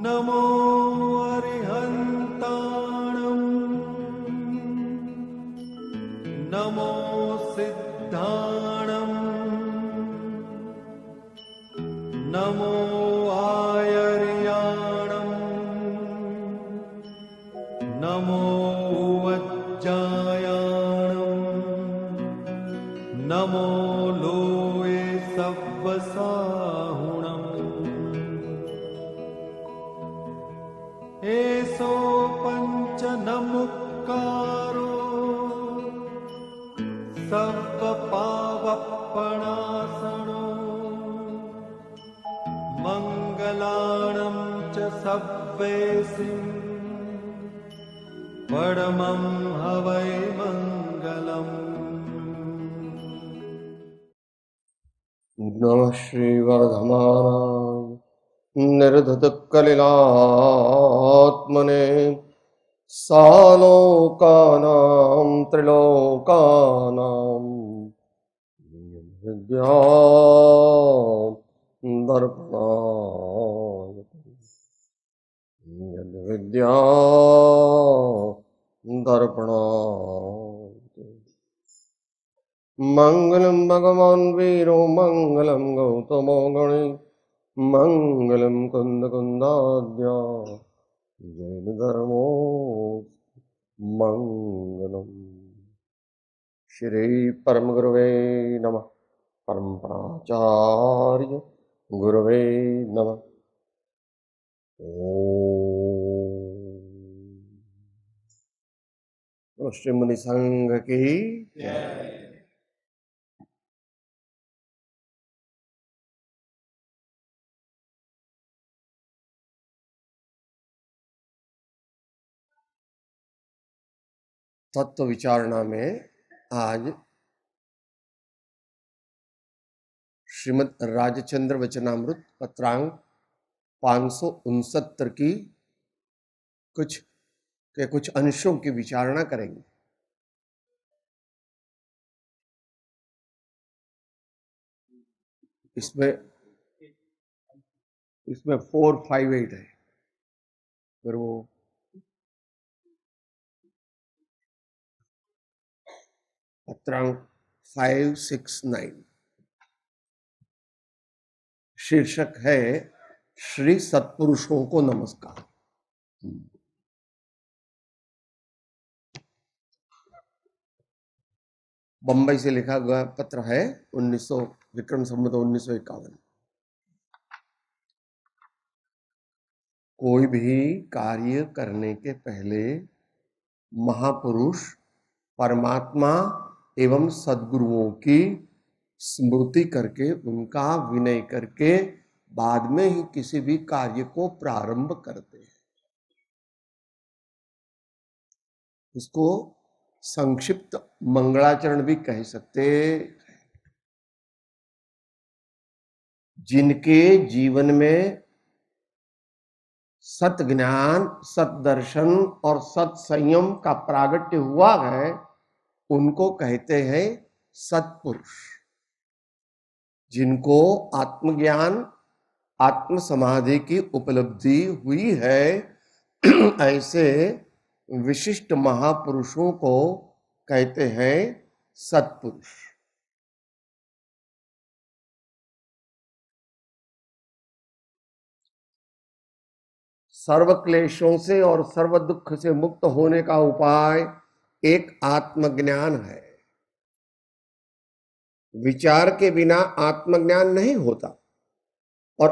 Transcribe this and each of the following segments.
नमो अरिहन्ताणं नमो सिद्धाणं नमो आयर्याणं नमो वज्जायाणं नमो लोये सव्वसाहुणम् एसो पंच नमुक्कारो सर्वपावपणासनो मंगलाणं च सव्वेसिं परमं हवै मंगलम्। नमः श्रीवर्धमानाय निर्धतकलिलात्मने सालोकानां त्रिलोकानां विद्या दर्पणाय मंगलम भगवान वीरो मंगलम गौतमो गणे मंगलम कुंद कुंदाद्या जैन धर्मो मंगलम। श्री परम गुरुवे नमः। परम प्राचार्य गुरुवे नमः। ओम श्री मुनि संघ की जय। तत्व विचारणा में आज श्रीमद् राजचंद्र वचनामृत पत्रांक 569 की कुछ अंशों की विचारणा करेंगे। इसमें 458 है, फिर वो पत्रांक 569 शीर्षक है श्री सत्पुरुषों को नमस्कार। बंबई से लिखा गया पत्र है 1900 विक्रम संवत 1951। कोई भी कार्य करने के पहले महापुरुष परमात्मा एवं सद्गुरुओं की स्मृति करके उनका विनय करके बाद में ही किसी भी कार्य को प्रारंभ करते हैं। इसको संक्षिप्त मंगलाचरण भी कह सकते। जिनके जीवन में सत ज्ञान, सत दर्शन और सत संयम का प्रागट्य हुआ है, उनको कहते हैं सत्पुरुष। जिनको आत्मज्ञान, आत्म समाधि की उपलब्धि हुई है, ऐसे विशिष्ट महापुरुषों को कहते हैं सत्पुरुष। सर्व क्लेशों से और सर्व दुख से मुक्त होने का उपाय एक आत्मज्ञान है। विचार के बिना आत्मज्ञान नहीं होता और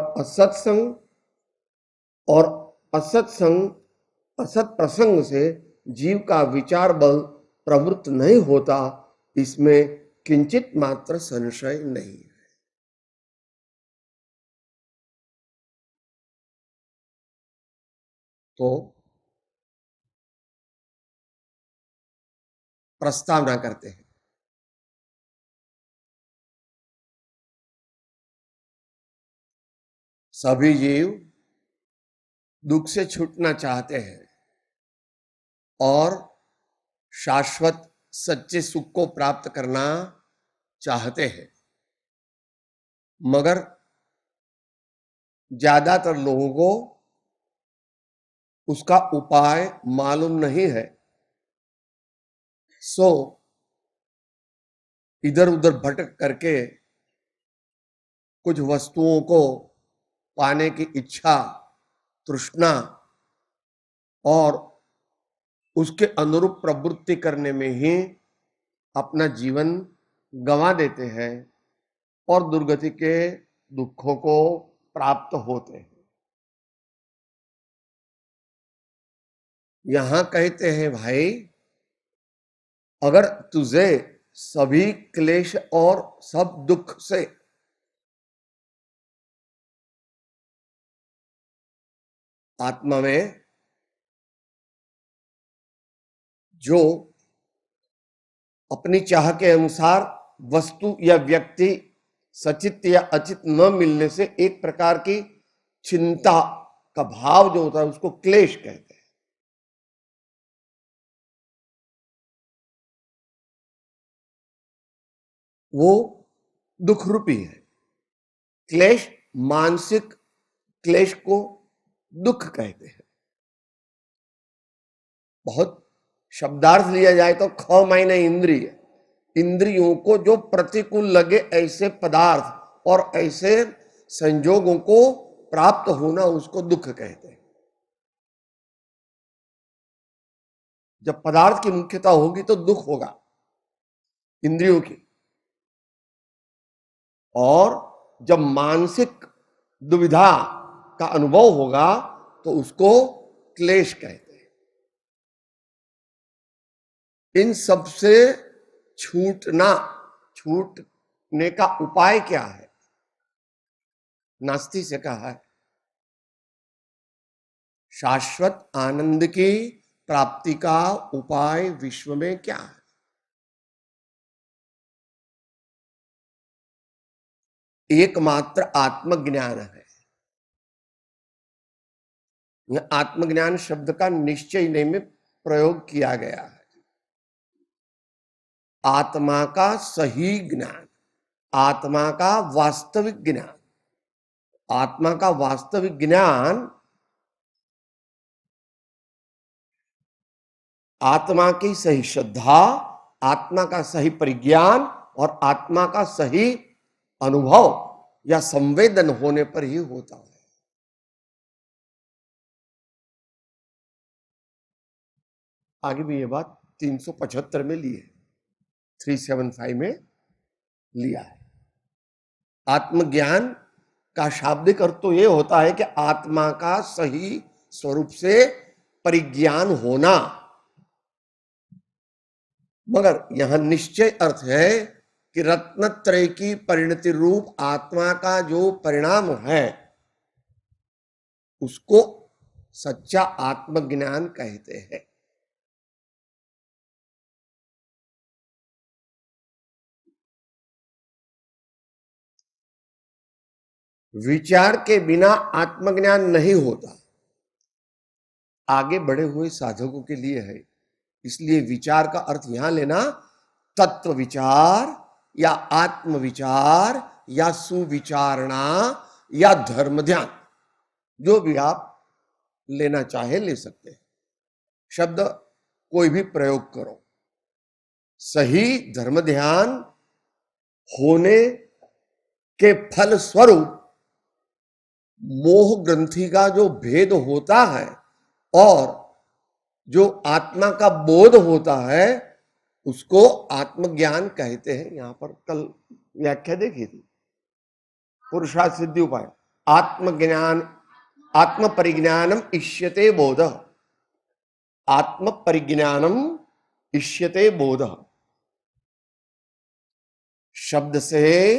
असत प्रसंग से जीव का विचार बल प्रवृत्त नहीं होता, इसमें किंचित मात्र संशय नहीं है। तो प्रस्तावना करते हैं। सभी जीव दुख से छूटना चाहते हैं और शाश्वत सच्चे सुख को प्राप्त करना चाहते हैं, मगर ज्यादातर लोगों को उसका उपाय मालूम नहीं है, सो इधर उधर भटक करके कुछ वस्तुओं को पाने की इच्छा, तृष्णा और उसके अनुरूप प्रवृत्ति करने में ही अपना जीवन गंवा देते हैं और दुर्गति के दुखों को प्राप्त होते हैं। यहां कहते हैं भाई, अगर तुझे सभी क्लेश और सब दुख से आत्मा में जो अपनी चाह के अनुसार वस्तु या व्यक्ति सचित या अचित न मिलने से एक प्रकार की चिंता का भाव जो होता है उसको क्लेश कहते हैं। वो दुख रूपी है। क्लेश, मानसिक क्लेश को दुख कहते हैं। बहुत शब्दार्थ लिया जाए तो ख मायने इंद्रिय, इंद्रियों को जो प्रतिकूल लगे ऐसे पदार्थ और ऐसे संजोगों को प्राप्त होना उसको दुख कहते हैं। जब पदार्थ की मुख्यता होगी तो दुख होगा इंद्रियों की, और जब मानसिक दुविधा का अनुभव होगा तो उसको क्लेश कहते हैं। इन सब से छूटने का उपाय क्या है? नास्ति से कहा है शाश्वत आनंद की प्राप्ति का उपाय विश्व में क्या है? एकमात्र आत्मज्ञान है। यह आत्मज्ञान शब्द का निश्चय नहीं में प्रयोग किया गया है। आत्मा का सही ज्ञान, आत्मा का वास्तविक ज्ञान, आत्मा का वास्तविक ज्ञान आत्मा की सही श्रद्धा, आत्मा का सही परिज्ञान और आत्मा का सही अनुभव या संवेदन होने पर ही होता है। आगे भी ये बात 375 में ली है, 375 में लिया है। आत्मज्ञान का शाब्दिक अर्थ तो ये होता है कि आत्मा का सही स्वरूप से परिज्ञान होना, मगर यहां निश्चय अर्थ है कि रत्नत्रय की परिणति रूप आत्मा का जो परिणाम है उसको सच्चा आत्मज्ञान कहते हैं। विचार के बिना आत्मज्ञान नहीं होता। आगे बढ़े हुए साधकों के लिए है, इसलिए विचार का अर्थ यहां लेना तत्व विचार या आत्म विचार या सुविचारणा या धर्म ध्यान, जो भी आप लेना चाहे ले सकते हैं। शब्द कोई भी प्रयोग करो। सही धर्म ध्यान होने के फल स्वरूप मोह ग्रंथि का जो भेद होता है और जो आत्मा का बोध होता है उसको आत्मज्ञान कहते हैं। यहां पर कल व्याख्या देखी थी, पुरुषार्थ सिद्धि उपाय, आत्मज्ञान आत्म परिज्ञानम इष्यते बोध, आत्म परिज्ञानम इष्यते बोध। शब्द से,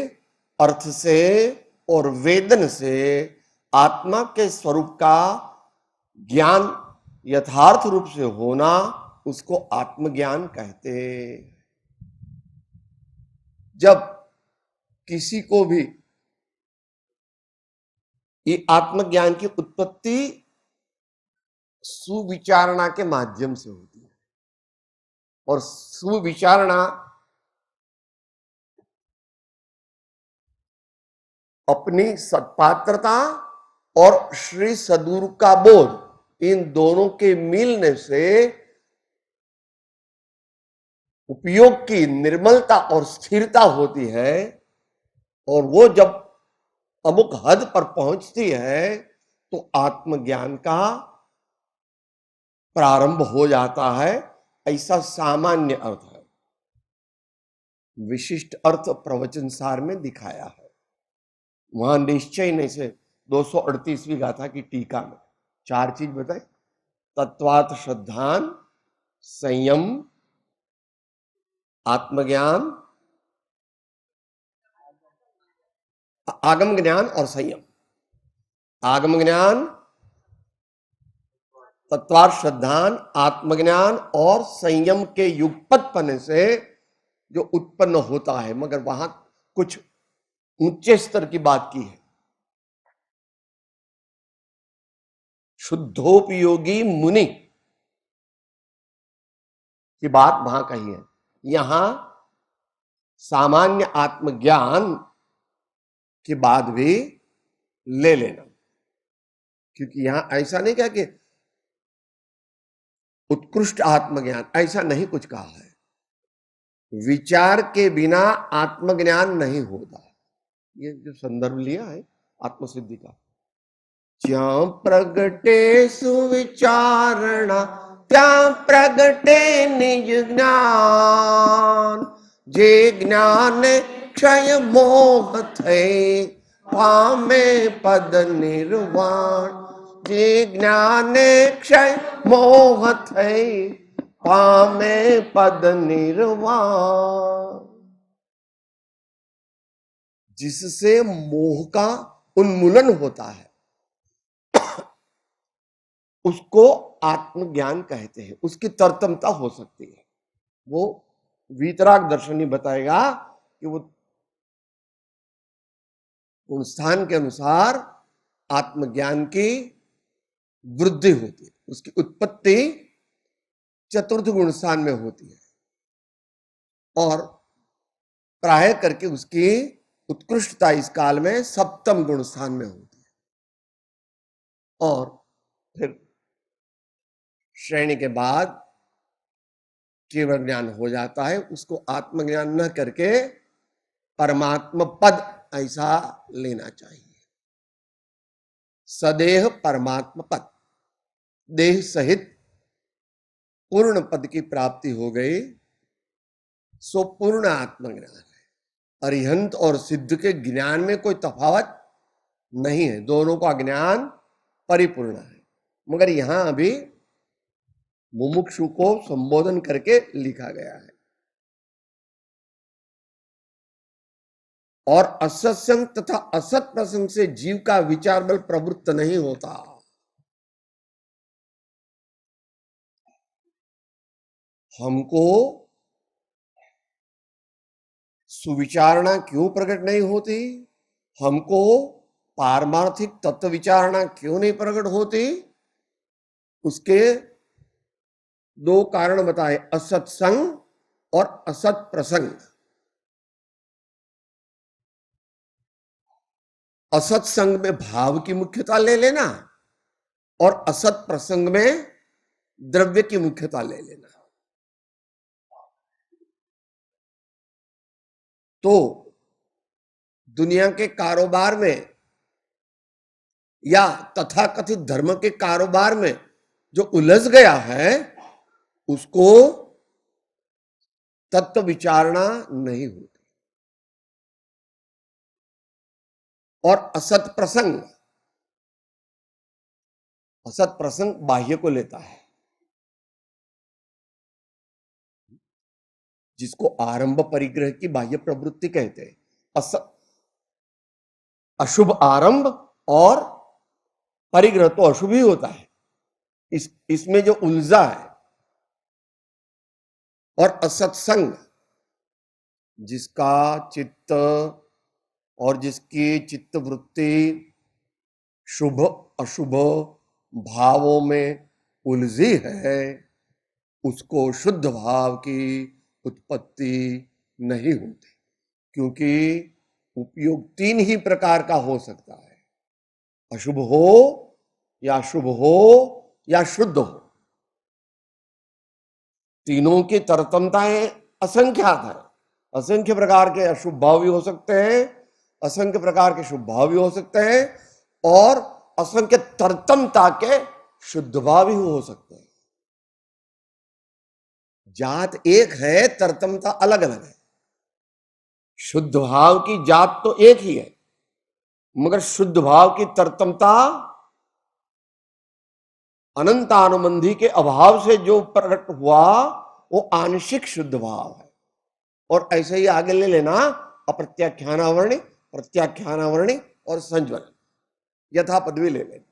अर्थ से और वेदन से आत्मा के स्वरूप का ज्ञान यथार्थ रूप से होना उसको आत्मज्ञान कहते। जब किसी को भी ये आत्मज्ञान की उत्पत्ति सुविचारणा के माध्यम से होती है, और सुविचारणा अपनी सत्पात्रता और श्री सद्गुरु का बोध इन दोनों के मिलने से उपयोग की निर्मलता और स्थिरता होती है, और वो जब अमुक हद पर पहुंचती है तो आत्मज्ञान का प्रारंभ हो जाता है। ऐसा सामान्य अर्थ है। विशिष्ट अर्थ प्रवचन सार में दिखाया है। वहां निश्चय नहीं से 238वीं गाथा की टीका में 4 चीज बताए: तत्वात् श्रद्धान, संयम, आत्मज्ञान, आगम ज्ञान और संयम। आगम ज्ञान, तत्वार्थ श्रद्धान, आत्मज्ञान और संयम के युगपत पने से जो उत्पन्न होता है, मगर वहां कुछ ऊंचे स्तर की बात की है। शुद्धोपयोगी मुनि की बात वहां कही है। यहां सामान्य आत्मज्ञान की बात भी ले लेना, क्योंकि यहां ऐसा नहीं कहा कि उत्कृष्ट आत्मज्ञान, ऐसा नहीं कुछ कहा है। विचार के बिना आत्मज्ञान नहीं होता। ये जो संदर्भ लिया है आत्मसिद्धि का, ज्यां प्रगटे सुविचारणा त्या प्रगटे निज ज्ञान, जे ज्ञान क्षय मोह थे पामे पद निर्वाण। जे ज्ञान क्षय मोह थे पामे पद निर्वाण। जिससे मोह का उन्मूलन होता है उसको आत्मज्ञान कहते हैं। उसकी तरतमता हो सकती है। वो वीतराग दर्शन ही बताएगा कि वो उन स्थान के अनुसार आत्मज्ञान की वृद्धि होती है। उसकी उत्पत्ति चतुर्थ गुण स्थान में होती है और प्राय करके उसकी उत्कृष्टता इस काल में सप्तम गुण स्थान में होती है। और फिर श्रेणी के बाद केवल ज्ञान हो जाता है। उसको आत्मज्ञान न करके परमात्म पद ऐसा लेना चाहिए। सदेह परमात्म पद, देह सहित पूर्ण पद की प्राप्ति हो गई सो पूर्ण आत्मज्ञान है। अरिहंत और सिद्ध के ज्ञान में कोई तफावत नहीं है, दोनों का ज्ञान परिपूर्ण है। मगर यहां अभी मुमुक्षु को संबोधन करके लिखा गया है। और असत्संग तथा असत प्रसंग से जीव का विचार बल प्रवृत्त नहीं होता। हमको सुविचारणा क्यों प्रकट नहीं होती, हमको पारमार्थिक तत्व विचारणा क्यों नहीं प्रकट होती, उसके 2 कारण बताए: असत्संग और असत प्रसंग। असत्संग में भाव की मुख्यता ले लेना और असत प्रसंग में द्रव्य की मुख्यता ले लेना। तो दुनिया के कारोबार में या तथाकथित धर्म के कारोबार में जो उलझ गया है उसको तत्व विचारणा नहीं होती। और असत प्रसंग बाह्य को लेता है, जिसको आरंभ परिग्रह की बाह्य प्रवृत्ति कहते हैं। अशुभ आरंभ और परिग्रह तो अशुभ ही होता है। इसमें जो उलझा है। और असत्संग, जिसका चित्त और जिसकी चित्त वृत्ति शुभ अशुभ भावों में उलझी है, उसको शुद्ध भाव की उत्पत्ति नहीं होती। क्योंकि उपयोग 3 ही प्रकार का हो सकता है: अशुभ हो या शुभ हो या शुद्ध हो। तीनों की तरतमताएं असंख्यात है। असंख्य प्रकार के अशुभ भाव भी हो सकते हैं, असंख्य प्रकार के शुभ भाव भी हो सकते हैं, और असंख्य तरतमता के शुद्ध भाव भी हो सकते हैं। जात एक है, तरतमता अलग अलग है। शुद्ध भाव की जात तो एक ही है, मगर शुद्ध भाव की तरतमता अनंतानुबंधी के अभाव से जो प्रकट हुआ वो आंशिक शुद्ध भाव है। और ऐसे ही आगे ले लेना, अप्रत्याख्यानावर्णी, प्रत्याख्यानावर्णी और संज्वलन, यथा पदवी ले लेना।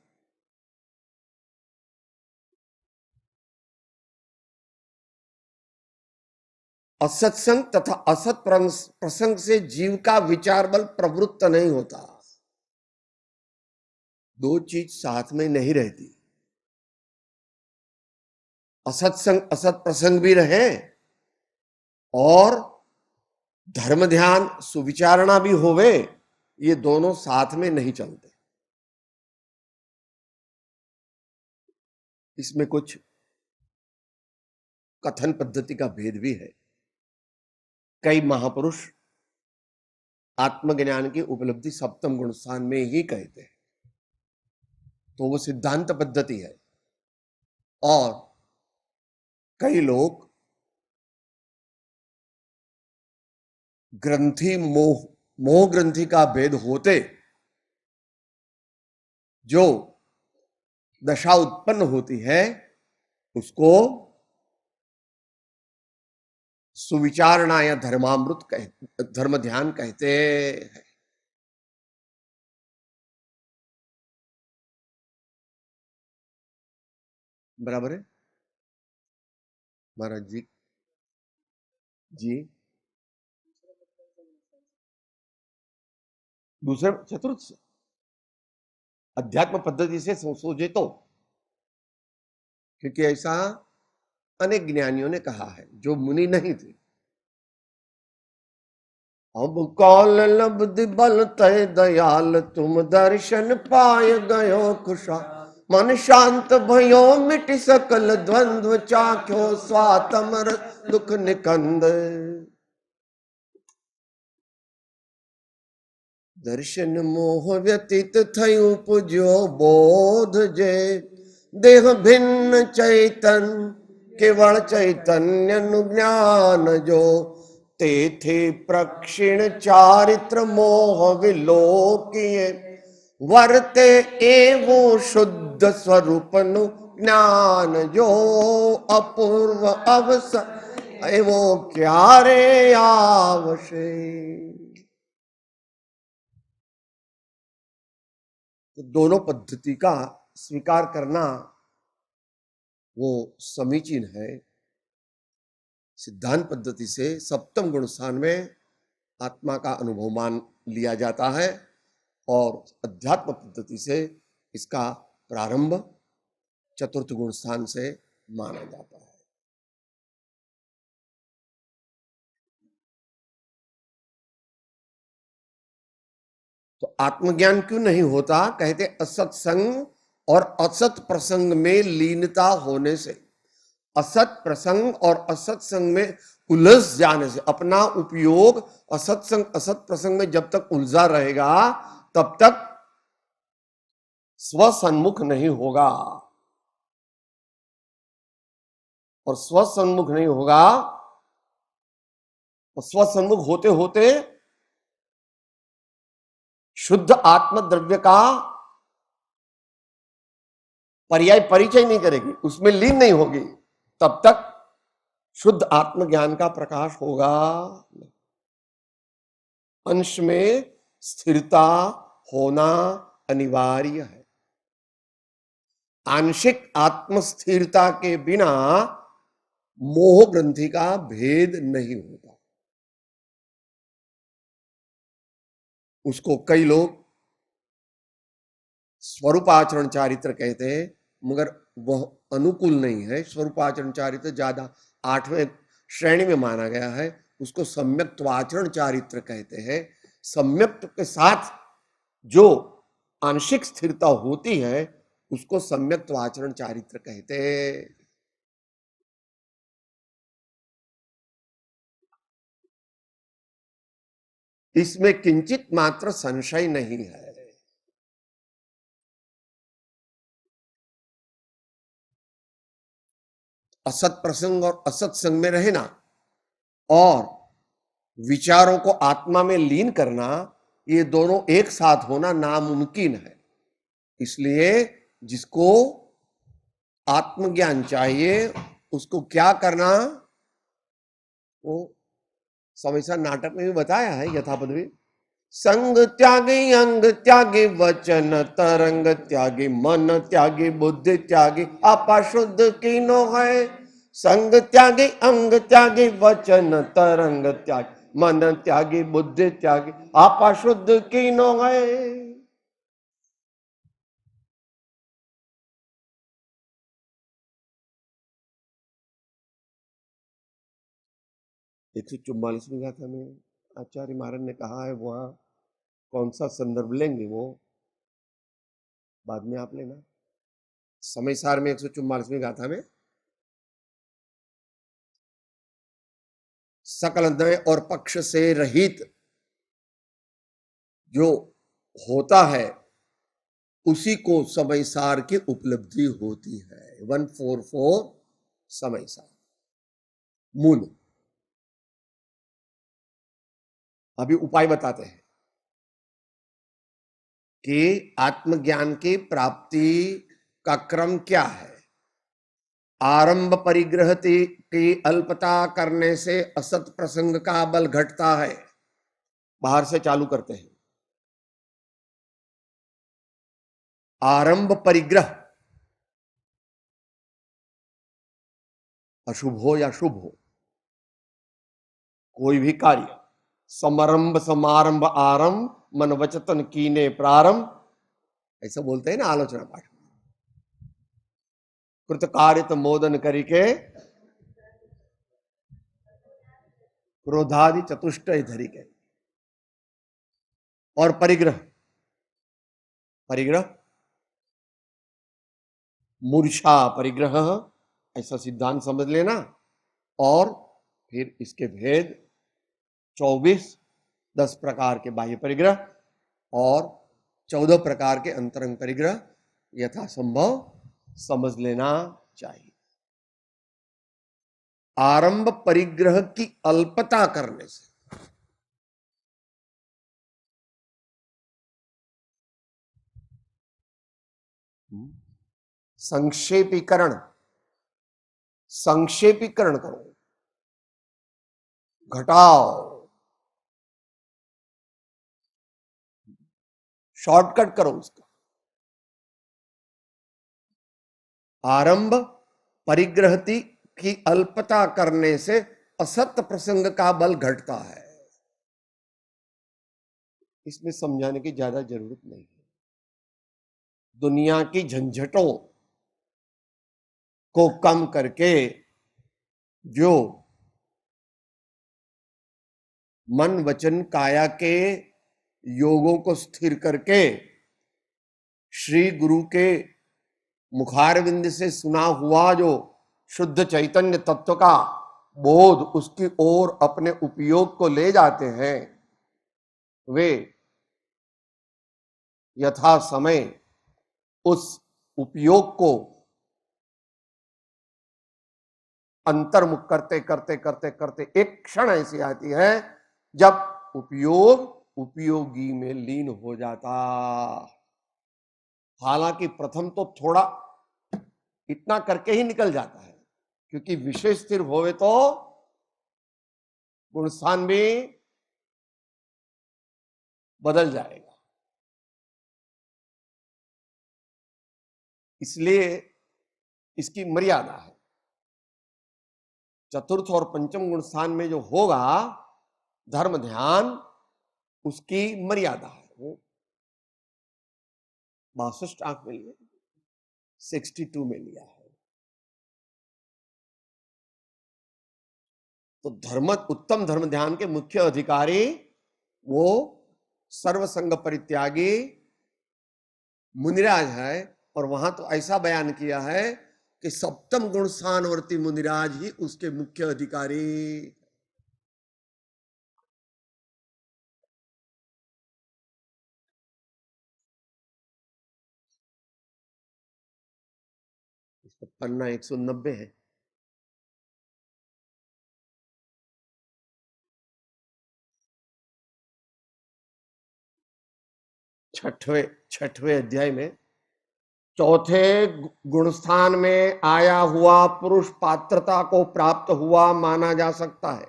असत्संग तथा असत प्रसंग से जीव का विचार बल प्रवृत्त नहीं होता। दो चीज साथ में नहीं रहती। असत्संग असत प्रसंग भी रहे और धर्म ध्यान सुविचारणा भी होवे, ये दोनों साथ में नहीं चलते। इसमें कुछ कथन पद्धति का भेद भी है। कई महापुरुष आत्मज्ञान की उपलब्धि सप्तम गुण स्थान में ही कहते हैं, तो वो सिद्धांत पद्धति है। और कई लोग ग्रंथि मोह ग्रंथि का भेद होते जो दशा उत्पन्न होती है उसको सुविचारणा या धर्मामृत धर्म ध्यान कहते हैं। बराबर है महाराज जी? जी, दूसरे चतुर्थ से अध्यात्म पद्धति से सोचे तो, क्योंकि ऐसा अनेक ज्ञानियों ने कहा है जो मुनि नहीं थे। अब कौल लब्धि बल तय दयाल, तुम दर्शन पाय गयो खुशा, मन शांत भयो मिट सकल द्वंद्व, चाख्यो स्वातमर दुख निकंद। दर्शन मोह व्यतीत थयु पुज्यो बोध जे, देह भिन्न चैतन केवल चैतन्य अनुज्ञान जो, ते थे प्रक्षिण चारित्र मोह विलोकिये, वर्ते एवो शुद्ध स्वरूप नु ज्ञान जो, अपूर्व अवसर एवो क्यारे आवशे। तो दोनों पद्धति का स्वीकार करना वो समीचीन है। सिद्धांत पद्धति से सप्तम गुण स्थान में आत्मा का अनुभव मान लिया जाता है और अध्यात्म पद्धति से इसका प्रारंभ चतुर्थ गुण स्थान से माना जाता है। तो आत्मज्ञान क्यों नहीं होता? कहते असत्संग और असत प्रसंग में लीनता होने से, असत प्रसंग और असत संग में उलझ जाने से, अपना उपयोग असत्संग असत प्रसंग में जब तक उलझा रहेगा तब तक स्वसन्मुख नहीं होगा, और स्वसन्मुख नहीं होगा और स्वसन्मुख होते होते शुद्ध आत्म द्रव्य का पर्याय परिचय नहीं करेगी, उसमें लीन नहीं होगी, तब तक शुद्ध आत्मज्ञान का प्रकाश होगा। अंश में स्थिरता होना अनिवार्य है। आंशिक आत्मस्थिरता के बिना मोह ग्रंथि का भेद नहीं होता। उसको कई लोग स्वरूपाचरण चारित्र कहते हैं, मगर वह अनुकूल नहीं है। स्वरूपाचरण चारित्र ज्यादा 8वें श्रेणी में माना गया है, उसको सम्यक्त्वाचरण चारित्र कहते हैं। सम्यक्त के साथ जो आंशिक स्थिरता होती है उसको सम्यक आचरण चारित्र कहते हैं। इसमें किंचित मात्र संशय नहीं है। असत प्रसंग और असत संग में रहना और विचारों को आत्मा में लीन करना, ये दोनों एक साथ होना नामुमकिन है। इसलिए जिसको आत्मज्ञान चाहिए उसको क्या करना, वो समयसा नाटक में भी बताया है यथापद भी। संग त्यागी अंग त्यागी वचन तरंग त्यागी मन त्यागी बुद्धि त्यागी आपा शुद्ध कीनो है। संग त्यागी अंग त्यागी वचन तरंग त्यागी मन त्यागी बुद्धि त्यागी आपा शुद्ध कीनो है। 144वीं गाथा में आचार्य महाराज ने कहा है, वहां कौन सा संदर्भ लेंगे वो बाद में आप लेना। समय सार में 144वीं गाथा में सकल अन्वय और पक्ष से रहित जो होता है उसी को समय सार की उपलब्धि होती है। 144 समय सार मूल। अभी उपाय बताते हैं कि आत्मज्ञान की प्राप्ति का क्रम क्या है। आरंभ परिग्रह की अल्पता करने से असत प्रसंग का बल घटता है। बाहर से चालू करते हैं। आरंभ परिग्रह, अशुभ हो या शुभ हो, कोई भी कार्य, समारंभ समारंभ आरंभ मन वचतन कीने प्रारंभ, ऐसा बोलते हैं ना आलोचना पाठ में। कृतकार्यत मोदन करके क्रोधादि चतुष्टय धरी के। और परिग्रह, परिग्रह मूर्छा परिग्रह, ऐसा सिद्धांत समझ लेना। और फिर इसके भेद 24, 10 प्रकार के बाह्य परिग्रह और 14 प्रकार के अंतरंग परिग्रह यथासंभव समझ लेना चाहिए। आरंभ परिग्रह की अल्पता करने से संक्षेपीकरण, संक्षेपीकरण करो, घटाओ, शॉर्टकट करो उसका। आरंभ परिग्रहति की अल्पता करने से असत्य प्रसंग का बल घटता है। इसमें समझाने की ज्यादा जरूरत नहीं है। दुनिया की झंझटों को कम करके जो मन वचन काया के योगों को स्थिर करके श्री गुरु के मुखारविंद से सुना हुआ जो शुद्ध चैतन्य तत्व का बोध उसकी ओर अपने उपयोग को ले जाते हैं, वे यथा समय उस उपयोग को अंतर्मुख करते करते करते करते एक क्षण ऐसी आती है जब उपयोग उपयोगी में लीन हो जाता। हालांकि प्रथम तो थोड़ा इतना करके ही निकल जाता है, क्योंकि विषय स्थिर होवे तो गुणस्थान भी बदल जाएगा। इसलिए इसकी मर्यादा है। चतुर्थ और पंचम गुण स्थान में जो होगा धर्म ध्यान, उसकी मर्यादा है। वो 62 आंख में लिया, 62 में लिया है। तो धर्म, उत्तम धर्म ध्यान के मुख्य अधिकारी वो सर्वसंग परित्यागी मुनिराज है और वहां तो ऐसा बयान किया है कि सप्तम गुण स्थानवर्ती मुनिराज ही उसके मुख्य अधिकारी। पन्ना 190 है। छठवें अध्याय में चौथे गुणस्थान में आया हुआ पुरुष पात्रता को प्राप्त हुआ माना जा सकता है।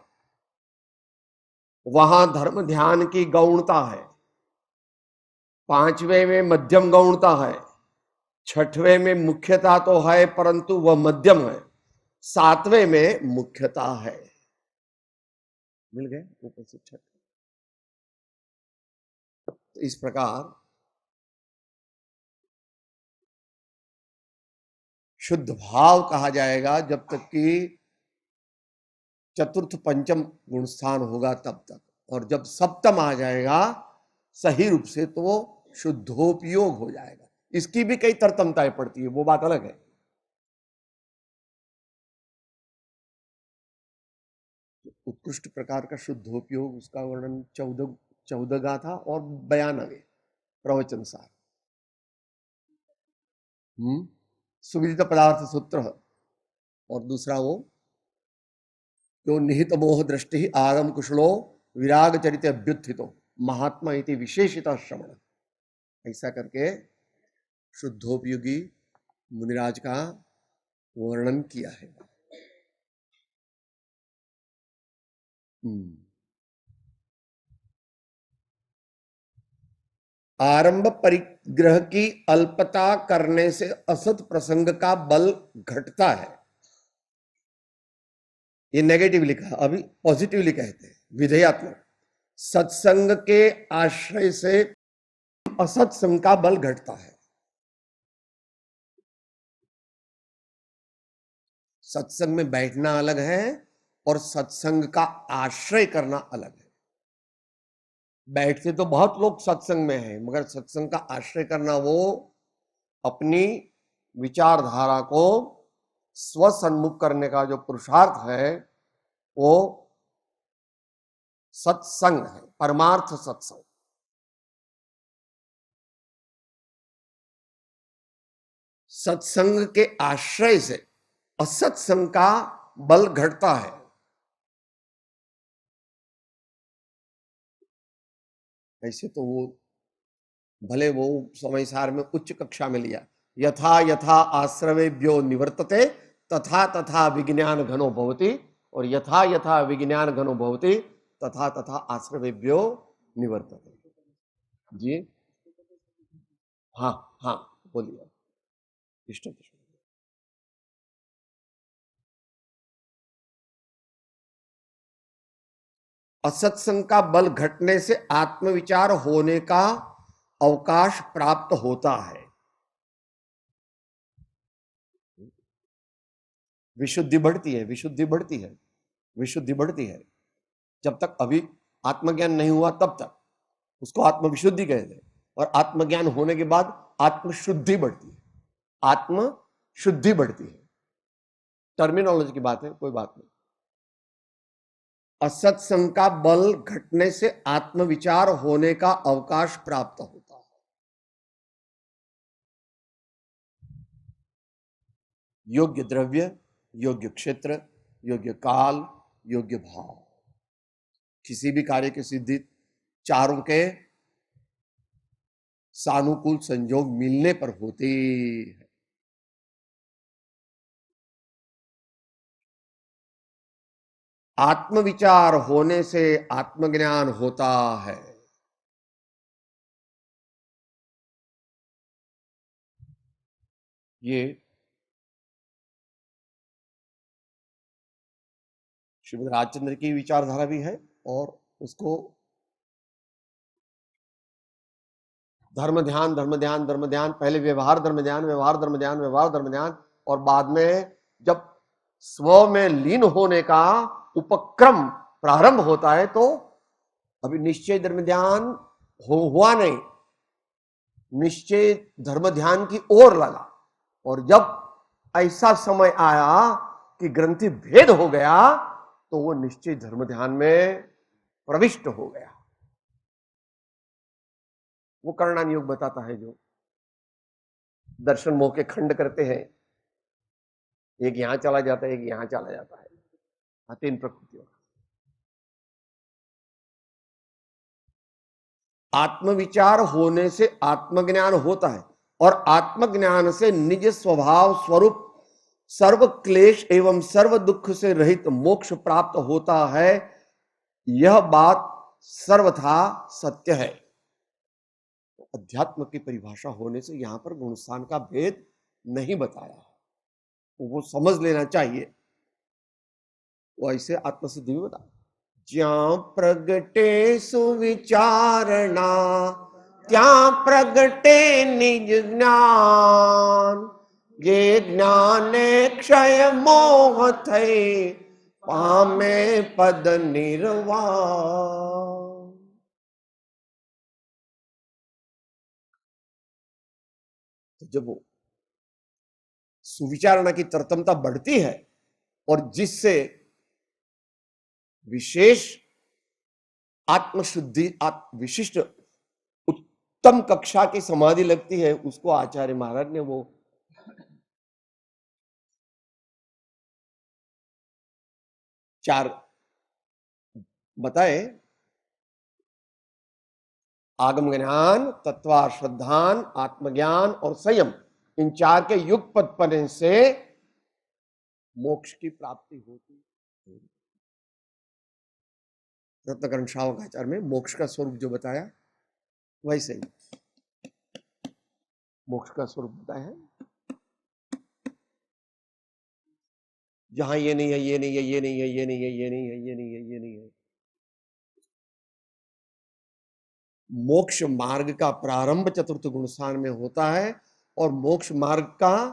वहां धर्म ध्यान की गौणता है। पांचवें में मध्यम गौणता है। छठवें में मुख्यता तो है परंतु वह मध्यम है। सातवें में मुख्यता है। मिल गए ऊपर से छठ। तो इस प्रकार शुद्ध भाव कहा जाएगा जब तक कि चतुर्थ पंचम गुणस्थान होगा तब तक, और जब सप्तम आ जाएगा सही रूप से तो वो शुद्धोपयोग हो जाएगा। इसकी भी कई तरतमताएं पड़ती है, वो बात अलग है। उत्कृष्ट प्रकार का शुद्धोपयोग, उसका वर्णन 14 गाथा और 92 प्रवचन सार। सुविदित पदार्थ सूत्र, और दूसरा वो जो निहित मोह दृष्टि आगम कुशलो विराग चरित अभ्युत्थितो महात्मा इति विशेषिता श्रवण, ऐसा करके शुद्धोपयोगी मुनिराज का वर्णन किया है। आरंभ परिग्रह की अल्पता करने से असत प्रसंग का बल घटता है। ये नेगेटिव लिखा, अभी पॉजिटिवली कहते हैं विधेयात्मक। सत्संग के आश्रय से असत्संग का बल घटता है। सत्संग में बैठना अलग है और सत्संग का आश्रय करना अलग है। बैठते तो बहुत लोग सत्संग में हैं, मगर सत्संग का आश्रय करना वो अपनी विचारधारा को स्वसन्मुख करने का जो पुरुषार्थ है वो सत्संग है, परमार्थ सत्संग। सत्संग के आश्रय से असत्संग का बल घटता है। ऐसे तो वो भले वो समय सार में उच्च कक्षा में लिया, यथा यथा आश्रवेभ्यो निवर्तते तथा तथा विज्ञान घनो भवति, और यथा यथा विज्ञान घनो भवति तथा तथा आश्रवेभ्यो निवर्तते। जी हाँ हाँ बोलिए। इष्ट असत्संग का बल घटने से आत्मविचार होने का अवकाश प्राप्त होता है। विशुद्धि बढ़ती है, विशुद्धि बढ़ती है, विशुद्धि बढ़ती है। जब तक अभी आत्मज्ञान नहीं हुआ तब तक उसको आत्मविशुद्धि कहते हैं, और आत्मज्ञान होने के बाद आत्मशुद्धि बढ़ती है। आत्मशुद्धि बढ़ती है, टर्मिनोलॉजी की बात है, कोई बात नहीं। असत्संग का बल घटने से आत्मविचार होने का अवकाश प्राप्त होता है। योग्य द्रव्य, योग्य क्षेत्र, योग्य काल, योग्य भाव, किसी भी कार्य की सिद्धि चारों के सानुकूल संयोग मिलने पर होती है। आत्मविचार होने से आत्मज्ञान होता है। ये श्रीमद राजचंद्र की विचारधारा भी है, और उसको धर्म ध्यान धर्म ध्यान धर्म ध्यान, पहले व्यवहार धर्म ध्यान, व्यवहार धर्म ध्यान, व्यवहार धर्म ध्यान, और बाद में जब स्व में लीन होने का उपक्रम प्रारंभ होता है तो अभी निश्चय धर्म ध्यान हुआ नहीं, निश्चय धर्म ध्यान की ओर लगा, और जब ऐसा समय आया कि ग्रंथि भेद हो गया तो वो निश्चय धर्म ध्यान में प्रविष्ट हो गया। वो कर्णान योग बताता है, जो दर्शन मोह के खंड करते हैं, एक यहां चला जाता है, एक यहां चला जाता है, तीन प्रकृतियों का। आत्मविचार होने से आत्मज्ञान होता है, और आत्मज्ञान से निज स्वभाव स्वरूप सर्व क्लेश एवं सर्व दुख से रहित मोक्ष प्राप्त होता है। यह बात सर्वथा सत्य है। अध्यात्म की परिभाषा होने से यहां पर गुणस्थान का भेद नहीं बताया है, तो वो समझ लेना चाहिए। वो ऐसे आत्मसिद्धि में बता, ज्यां प्रगटे सुविचारणा त्यां प्रगटे निज ज्ञान, ये ज्ञाने क्षय मोह थई पामे पद निर्वाण। तो जब वो सुविचारणा की तरतमता बढ़ती है और जिससे विशेष आत्मशुद्धि विशिष्ट उत्तम कक्षा की समाधि लगती है, उसको आचार्य महाराज ने वो चार बताए, आगम ज्ञान, तत्वा श्रद्धान, आत्मज्ञान और संयम, इन चार के युगपत पढ़ने से मोक्ष की प्राप्ति होती। रत्नकरण श्रावकाचार्य में मोक्ष का स्वरूप जो बताया वैसे ही मोक्ष का स्वरूप बताया है। जहां ये नहीं है, ये नहीं है, ये नहीं है, ये नहीं है, ये नहीं है, ये नहीं है, ये नहीं है। मोक्ष मार्ग का प्रारंभ चतुर्थ गुणस्थान में होता है, और मोक्ष मार्ग का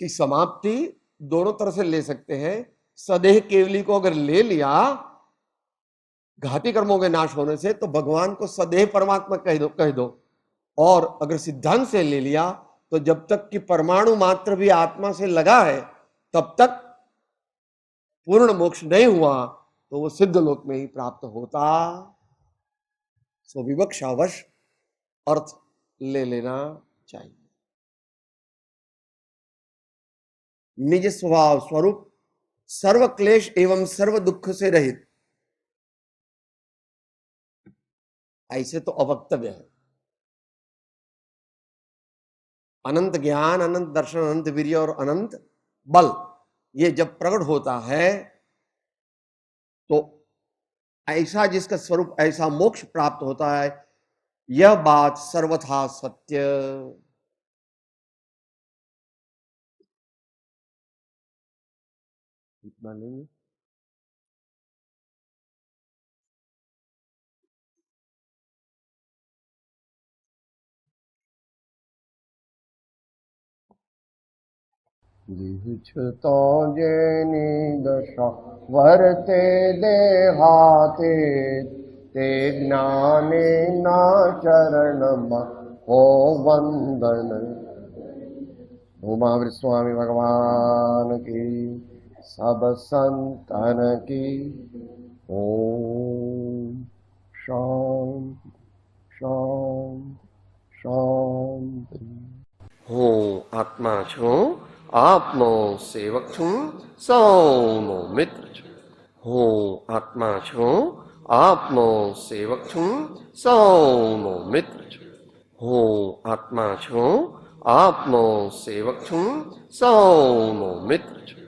की समाप्ति दोनों तरह से ले सकते हैं। सदेह केवली को अगर ले लिया घाती कर्मों के नाश होने से, तो भगवान को सदेह परमात्मा कह दो। और अगर सिद्धांत से ले लिया तो जब तक कि परमाणु मात्र भी आत्मा से लगा है तब तक पूर्ण मोक्ष नहीं हुआ, तो वो सिद्ध लोक में ही प्राप्त होता। सो विवक्षावश अर्थ ले लेना चाहिए। निज स्वभाव स्वरूप सर्व क्लेश एवं सर्व दुख से रहित, ऐसे तो अवक्तव्य है। अनंत ज्ञान, अनंत दर्शन, अनंत वीर्य और अनंत बल, ये जब प्रकट होता है तो ऐसा जिसका स्वरूप ऐसा मोक्ष प्राप्त होता है, यह बात सर्वथा सत्य। इतना लेंगे। जिहुछुतो जेनी दशा वर्ते देहाते, ते ज्ञाने ना चरण हो वंदन। उमावृत स्वामी भगवान की, सब संतन की। ओम शांति शांति शांति। હું આત્મા છું, આપનો સેવક છું, સૌનો મિત્ર છું। હું આત્મા છું, આપનો સેવક છું, સૌનો મિત્ર છું। હું આત્મા છું, આપનો સેવક છું, સૌનો મિત્ર છું।